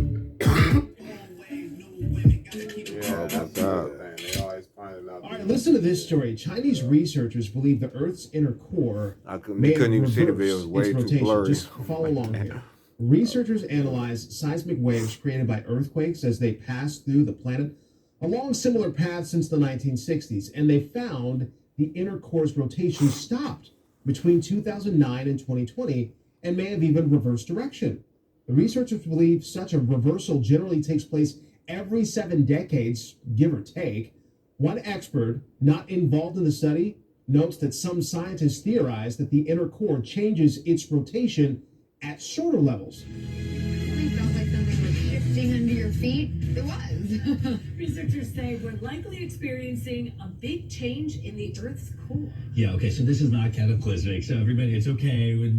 Yeah, that's the other thing. They always finding out.
All right, listen to this story. Chinese researchers believe the Earth's inner core
You couldn't even see the video; it was way too blurry.
Just follow along here. Researchers analyzed seismic waves created by earthquakes as they pass through the planet along similar paths since the 1960s, and they found the inner core's rotation stopped between 2009 and 2020 and may have even reversed direction. The researchers believe such a reversal generally takes place every 7 decades, give or take. One expert not involved in the study notes that some scientists theorize that the inner core changes its rotation at shorter levels.
It felt like something was shifting under your feet. It was.
Researchers say we're likely experiencing a big change in the Earth's core.
Yeah, okay, so this is not cataclysmic, so everybody, it's okay. We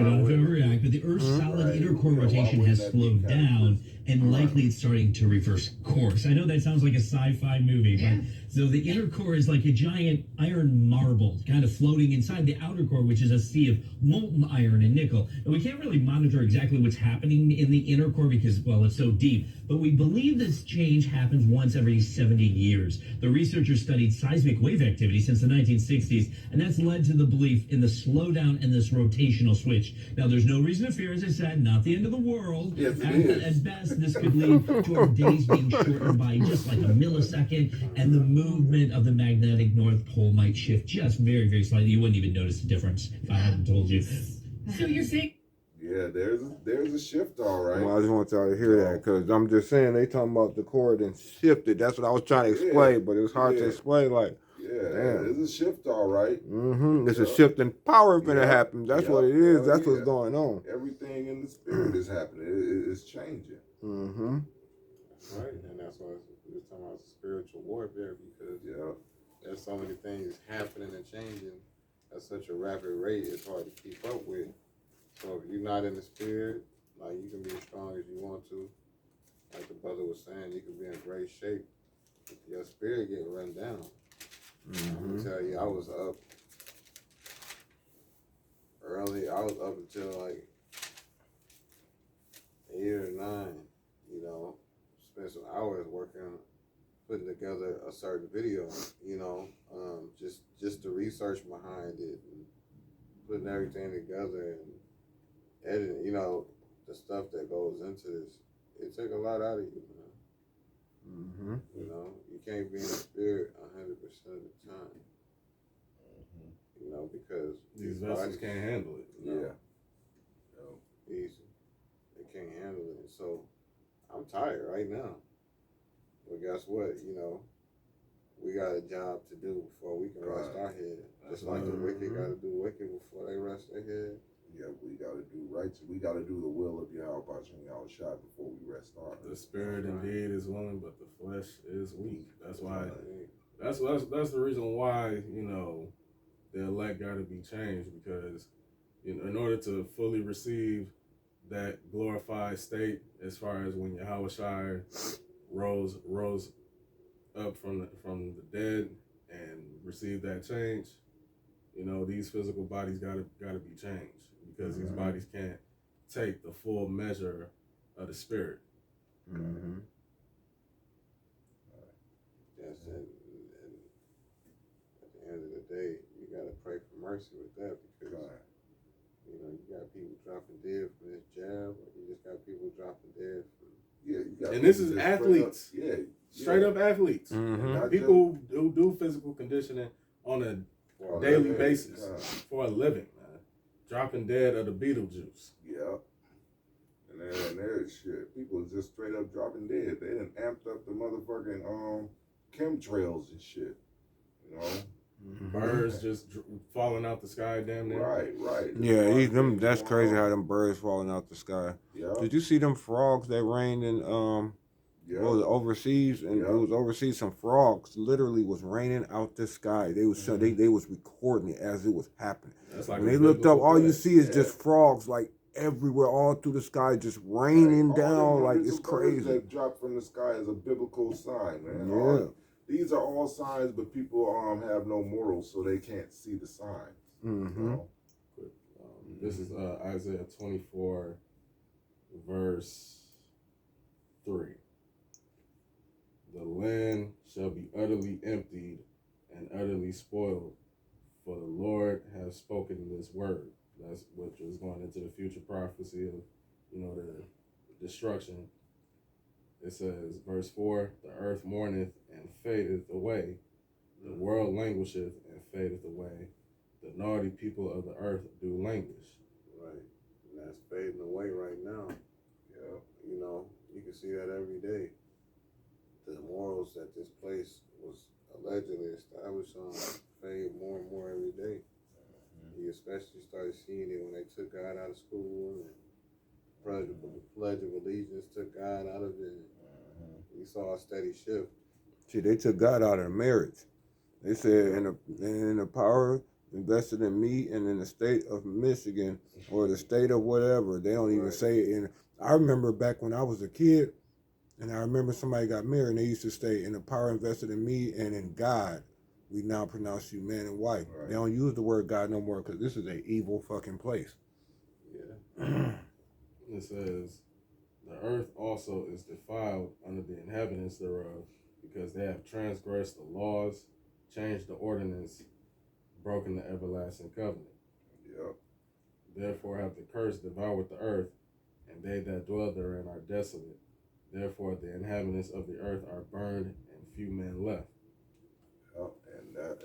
don't overreact, but the Earth's solid inner core rotation has slowed down, and likely it's starting to reverse course. I know that sounds like a sci-fi movie, but so the inner core is like a giant iron marble kind of floating inside the outer core, which is a sea of molten iron and nickel. And we can't really monitor exactly what's happening in the inner core because, well, it's so deep. But we believe this change happens once every 70 years. The researchers studied seismic wave activity since the 1960s, and that's led to the belief in the slowdown and this rotational switch. Now, there's no reason to fear, as I said, not the end of the world.
Yes, it is.
At best, this could lead to our days being shortened by just like a millisecond, and the movement of the magnetic North Pole might shift just very, very slightly. You wouldn't even notice the difference if I hadn't told you.
So you're saying?
Yeah, there's a shift, all right.
Well, I just want y'all to hear that because I'm just saying they talking about the cord and shifted. That's what I was trying to explain, but it was hard to explain. Like,
there's a shift, all right.
It's a shift in power finna happen. That's what it is. That's what's going on.
Everything in the spirit is happening. It's changing.
Right, and that's why we're talking about spiritual warfare because there's so many things happening and changing at such a rapid rate. It's hard to keep up with. So if you're not in the spirit, like you can be as strong as you want to. Like the brother was saying, you can be in great shape. If your spirit get run down. I'm gonna tell you, I was up early. I was up until like 8 or 9. You know, spent some hours working, putting together a certain video. You know, just the research behind it, and putting everything together and editing. You know, the stuff that goes into this. It took a lot out of you, man. You know, you can't be in the spirit 100% of the time. You know, because
these vessels can't handle it.
Easy. They can't handle it. So I'm tired right now. But guess what? You know, we got a job to do before we can rest our head. Just like the wicked got to do wicked before they rest their head.
Yeah, we got to do right. We got to do the will of Yahweh Shah before we rest our head.
The spirit indeed is willing, but the flesh is weak. That's why. That's the reason why, you know, the elect got to be changed, because, you know, in order to fully receive that glorified state, as far as when Yahweh Shai rose up from the dead and received that change, you know, these physical bodies gotta be changed, because these bodies can't take the full measure of the spirit.
Mm-hmm.
That's it. And at the end of the day, you gotta pray for mercy with that because you know you got people dropping dead from this jab, or you just got people dropping dead from
You got
And this
people
is
just
athletes.
straight
Straight up athletes.
Mm-hmm.
People who do physical conditioning on a daily basis for a living, man. Dropping dead of the Beetlejuice.
Yeah. And there's shit. People just straight up dropping dead. They done amped up the motherfucking chemtrails and shit. You know?
Birds just falling out the sky, damn near.
Right.
Yeah, that's crazy how them birds falling out the sky.
Yeah.
Did you see them frogs that rained in what was it, overseas? And it was overseas. Some frogs literally was raining out the sky. They was they was recording it as it was happening.
That's like
when they looked up, all you see is just frogs like everywhere, all through the sky, just raining down. Like it's crazy.
That drop from the sky is a biblical sign, man.
Yeah.
These are all signs, but people have no morals, so they can't see the signs.
Mm-hmm.
You know?
This is Isaiah 24, verse 3. The land shall be utterly emptied and utterly spoiled, for the Lord has spoken this word. That's which was going into the future prophecy of, the destruction. It says, verse 4, the earth mourneth and fadeth away. The world languisheth and fadeth away. The naughty people of the earth do languish.
right, and that's fading away right now.
Yeah.
You know, you can see that every day. The morals that this place was allegedly established on fade more and more every day. You especially started seeing it when they took God out of school and Pledge of Allegiance took God out of it. You saw a steady shift.
See, they took God out of marriage. They said, in the power invested in me and in the state of Michigan or the state of whatever. They don't even say it. And I remember back when I was a kid, and I remember somebody got married, and they used to say, in the power invested in me and in God, we now pronounce you man and wife. Right. They don't use the word God no more because this is an evil fucking place.
Yeah.
It says, the earth also is defiled under the inhabitants thereof, because they have transgressed the laws, changed the ordinance, broken the everlasting covenant.
Yep.
Therefore have the curse devoured the earth, and they that dwell therein are desolate. Therefore the inhabitants of the earth are burned, and few men left.
Yep.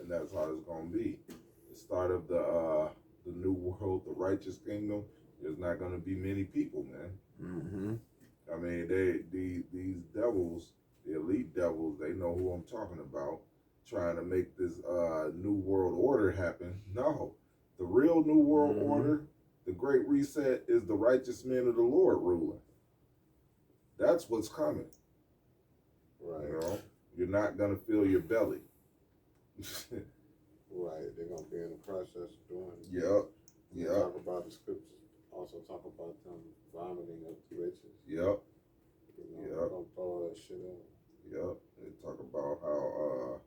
And that's how it's gonna be. The start of the new world, the righteous kingdom. There's not gonna be many people, man.
Mm-hmm.
I mean, these devils, the elite devils, they know who I'm talking about, trying to make this new world order happen. No, the real new world order, the great reset, is the righteous men of the Lord ruling. That's what's coming.
Right.
You know, you're not gonna fill your belly.
Right. They're gonna be in the process of doing it.
Yep.
Talk about the scriptures. Also talk about them vomiting up the riches.
Yep.
They're gonna throw all that shit out.
Yep. They talk about how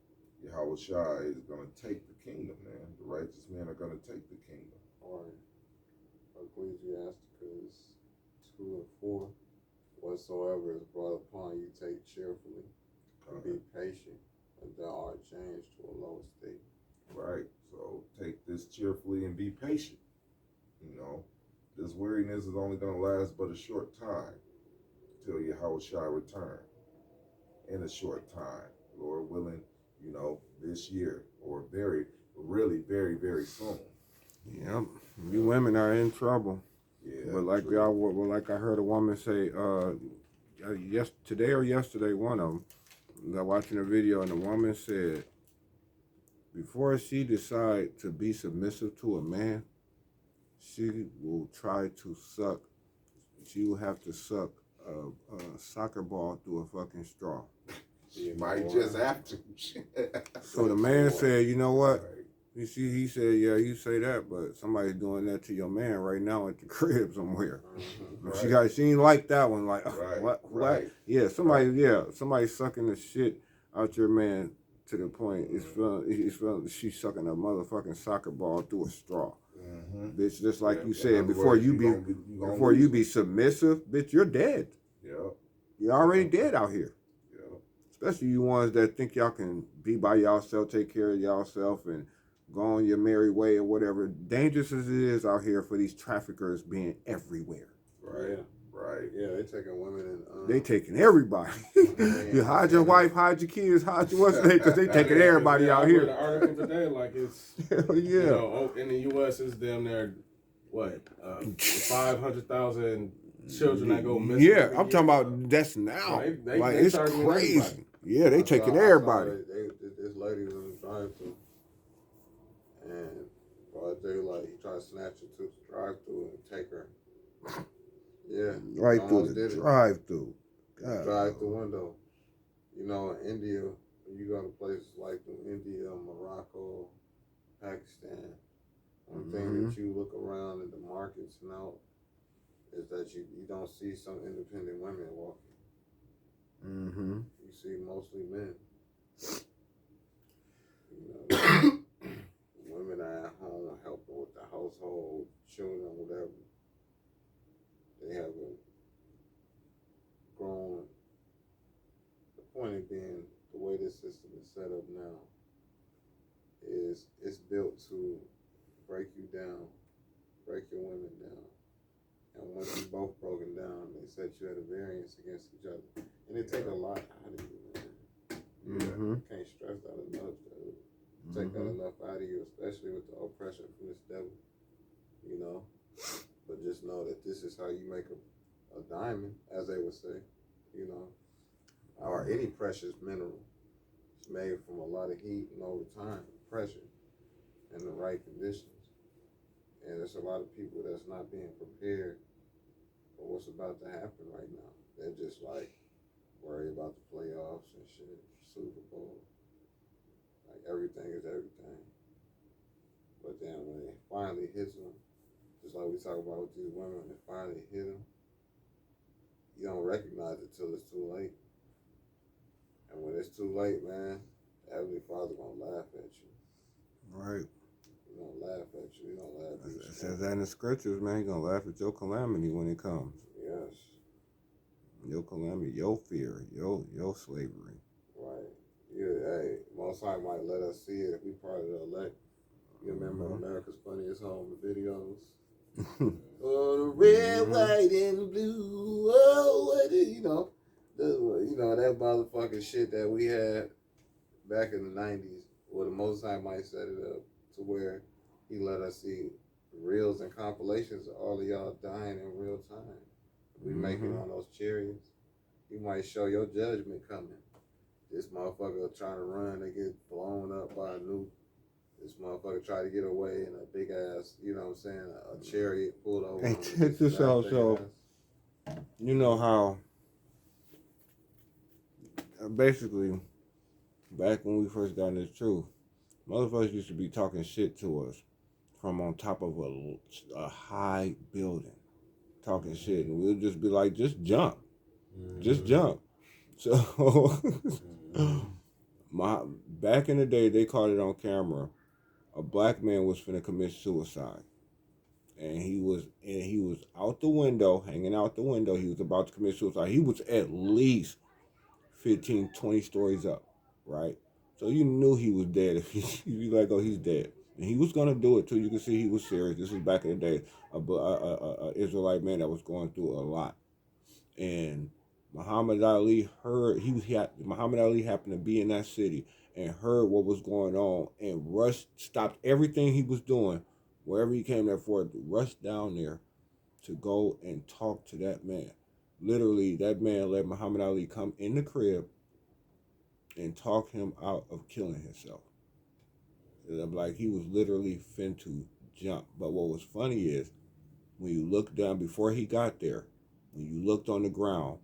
Yahweh Shai is gonna take the kingdom, man. The righteous men are gonna take the kingdom.
Or Ecclesiasticus 2 and 4. Whatsoever is brought upon you, take cheerfully, and be patient, and thou art changed to a lower state.
Right. So take this cheerfully and be patient. You know, this weariness is only going to last but a short time till Yahweh Shai return. In a short time, Lord willing, you know, this year or really very, very soon.
Yep. You women are in trouble.
Yeah.
But like like I heard a woman say, today or yesterday, one of them, I was watching a video, and the woman said, before she decide to be submissive to a man, she will try to suck. She will have to suck a soccer ball through a fucking straw.
She might just have to.
So the man said, you know what? He said, yeah, you say that, but somebody's doing that to your man right now at the crib somewhere.
Right.
She ain't like that one. Like, what?
Right.
Yeah, somebody sucking the shit out your man to the point he's feeling she's sucking a motherfucking soccer ball through a straw. Bitch, just like you said, before you be submissive, bitch, you're dead.
Yep.
You're already dead out here.
Yeah.
Especially you ones that think y'all can be by yourself, take care of yourself, and go on your merry way or whatever. Dangerous as it is out here for these traffickers being everywhere.
Right.
Yeah.
Right.
Yeah, they taking women and
They taking everybody. You hide your wife, hide your kids, hide your what's name, because they taking everybody out
I
here.
read an article today, like it's
Hell yeah.
you know, in the U.S. it's damn near what 500,000 children that go missing.
Yeah,
every
I'm
year.
talking about that's now.
They
Like it's
targeting
crazy.
everybody.
Yeah, they taking
I saw
everybody.
This lady was in the drive-thru, and broad daylight, he tried to snatch her to the drive-thru and take her. Yeah,
Right
he
through
almost
the
did it.
drive-through. God,
Drive-through window. You know, in India, when you go to places like India, Morocco, Pakistan, one thing that you look around in the markets now is that you don't see some independent women walking.
Mm-hmm.
You see mostly men. You know, women are at home helping with the household, children, whatever. They haven't grown. The point of being, the way this system is set up now is it's built to break you down, break your women down. And once you're both broken down, they set you at a variance against each other. And it takes a lot out of you, man.
Mm-hmm.
You can't stress that enough, dude. Take that enough out of you, especially with the oppression from this devil, you know. But just know that this is how you make a diamond, as they would say, you know, or any precious mineral. It's made from a lot of heat and over time, pressure, and the right conditions. And there's a lot of people that's not being prepared for what's about to happen right now. They're just like worried about the playoffs and shit, Super Bowl. Like everything is everything. But then when it finally hits them, just like we talk about with these women, when it finally hit them, you don't recognize it till it's too late. And when it's too late, man, the Heavenly Father gonna laugh at you.
Right.
He gonna laugh at you. He gonna laugh at you.
It says that in the scriptures, man. He gonna laugh at your calamity when it comes.
Yes.
Your calamity, your fear, your slavery.
Right. Yeah, hey, Most High might let us see it if we part of the elect. You remember America's Funniest Home videos? Oh, the red, white, and blue. Oh, what is, you know that motherfucking shit that we had back in the 90s, where the Most High might set it up to where he let us see reels and compilations of all of y'all dying in real time. We make it on those chariots. He might show your judgment coming. This motherfucker trying to run, they get blown up by a nuke. This motherfucker try to get away in a big ass, you know what I'm saying, a chariot pulled over.
Hey, check this out. So, you know how basically back when we first got in this truth, motherfuckers used to be talking shit to us from on top of a high building, talking shit, and we'll just be like, just jump. Just jump. So, back in the day, they caught it on camera. A black man was finna commit suicide, and he was out the window, hanging out the window. He was about to commit suicide. He was at least 15, 20 stories up, right? So you knew he was dead. If you like, oh, he's dead, and he was gonna do it too. You can see he was serious. This was back in the day, a Israelite man that was going through a lot, and Muhammad Ali Muhammad Ali happened to be in that city and heard what was going on and stopped everything he was doing, wherever he came there for, rushed down there to go and talk to that man. Literally, that man let Muhammad Ali come in the crib and talk him out of killing himself. Like he was literally fin to jump. But what was funny is, when you look down, before he got there, when you looked on the ground,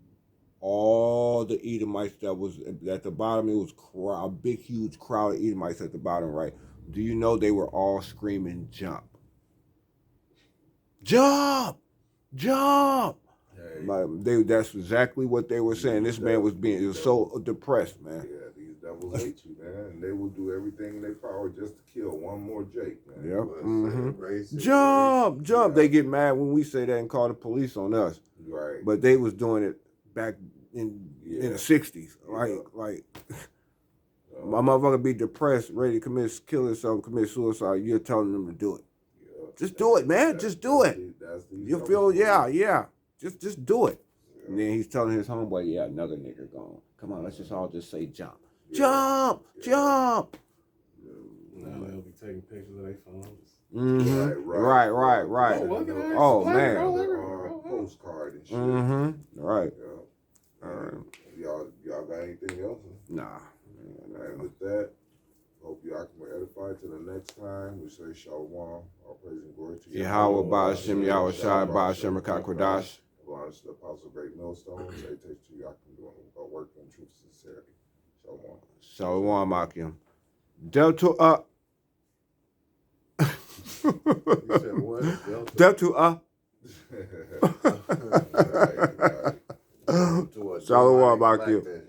all the Edomites that was at the bottom, it was a big, huge crowd of Edomites at the bottom, right? Do you know they were all screaming, jump. Jump! Jump! Hey. That's exactly what they were saying. This man was so depressed, man.
Yeah, these devils hate you, man. And they will do everything in their power just to kill one more Jake, man.
Yep. Jump! Jump! Yeah. They get mad when we say that and call the police on us.
Right.
But they was doing it back in
Yeah.
the 60s. Like my motherfucker be depressed, ready to kill himself, commit suicide. You're telling them to do it.
Yeah.
Just do it, man. Just do it. You feel, yeah. Just do it.
Yeah.
And then he's telling his homeboy, yeah, another nigga gone. Come on, let's just all just say jump. Jump! Jump!
Now they'll be taking pictures of their phones.
Mm-hmm.
Right.
Oh, man.
Postcard and shit.
Mm-hmm. Right.
Yeah.
All right.
Y'all got anything else?
Nah.
And with that, hope y'all can be edified to the next time. We say Shalom, all praise and glory to you.
Yahweh Ba'ashem Yahweh Shai Ba'ashem Rakakwadash.
Belongs to the Apostle Great Millstone. Say takes to y'all can do a work in truth and sincerity. Shalom.
Shalom Akim. Delta
You said what?
Delta
To a
Shalom
demonic
Akim.
black man.